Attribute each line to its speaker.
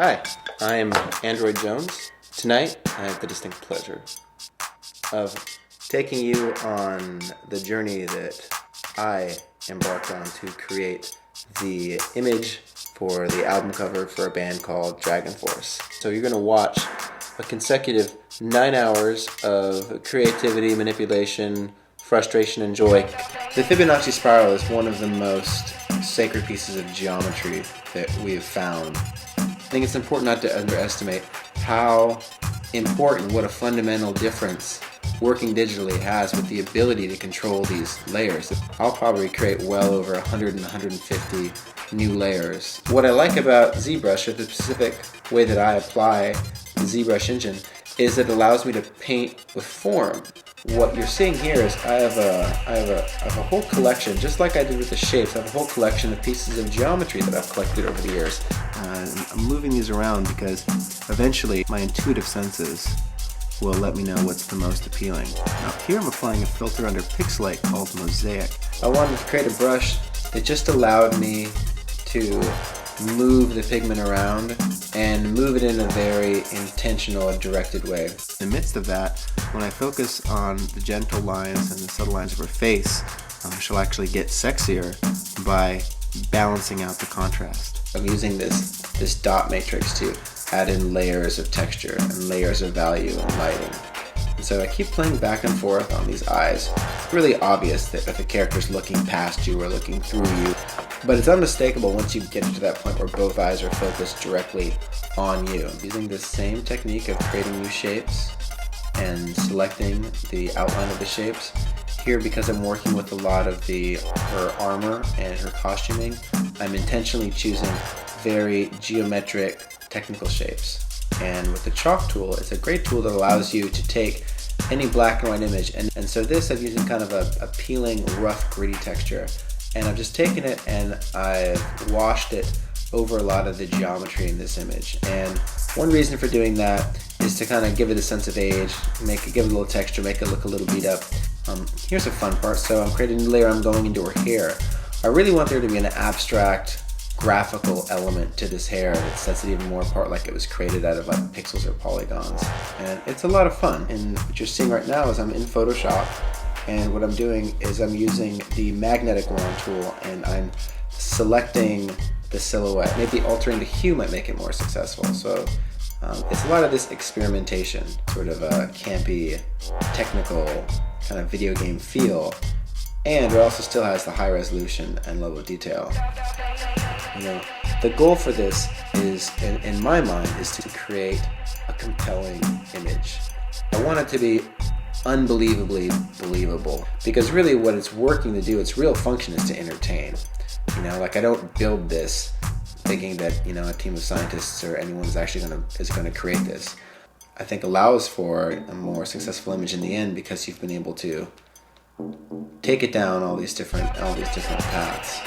Speaker 1: Hi, I'm Android Jones. Tonight, I have the distinct pleasure of taking you on the journey that I embarked on to create the image for the album cover for a band called DragonForce. So you're going to watch a consecutive 9 hours of creativity, manipulation, frustration, and joy. The Fibonacci spiral is one of the most sacred pieces of geometry that we have found. I think it's important not to underestimate how important, what a fundamental difference working digitally has with the ability to control these layers. I'll probably create well over 100 and 150 new layers. What I like about ZBrush, or the specific way that I apply the ZBrush engine, is it allows me to paint with form. What you're seeing here is I have a whole collection, just like I did with the shapes. I have a whole collection of pieces of geometry that I've collected over the years. I'm moving these around because eventually my intuitive senses will let me know what's the most appealing. Now here I'm applying a filter under Pixelate called Mosaic. I wanted to create a brush that just allowed me to move the pigment around and move it in a very intentional and directed way. In the midst of that, when I focus on the gentle lines and the subtle lines of her face, she'll actually get sexier by balancing out the contrast. I'm using this dot matrix to add in layers of texture and layers of value and lighting. And so I keep playing back and forth on these eyes. It's really obvious that if a character's looking past you or looking through you, but it's unmistakable once you get to that point where both eyes are focused directly on you. I'm using this same technique of creating new shapes and selecting the outline of the shapes. Here, because I'm working with a lot of her armor and her costuming, I'm intentionally choosing very geometric technical shapes. And with the chalk tool, it's a great tool that allows you to take any black and white image, and so this I'm using kind of a peeling, rough, gritty texture. And I've just taken it and I've washed it over a lot of the geometry in this image. And one reason for doing that is to kind of give it a sense of age, give it a little texture, make it look a little beat up. Here's a fun part. So I'm creating a new layer, I'm going into her hair. I really want there to be an abstract graphical element to this hair that sets it even more apart, like it was created out of like pixels or polygons. And it's a lot of fun. And what you're seeing right now is I'm in Photoshop, and what I'm doing is I'm using the magnetic wand tool and I'm selecting the silhouette. Maybe altering the hue might make it more successful. So it's a lot of this experimentation, sort of a campy, technical kind of video game feel, and it also still has the high resolution and level of detail. You know, the goal for this is, in my mind, is to create a compelling image. I want it to be unbelievably believable, because really what it's working to do, its real function is to entertain. You know, like I don't build this thinking that, you know, a team of scientists or anyone is actually going to create this. I think allows for a more successful image in the end, because you've been able to take it down all these different paths.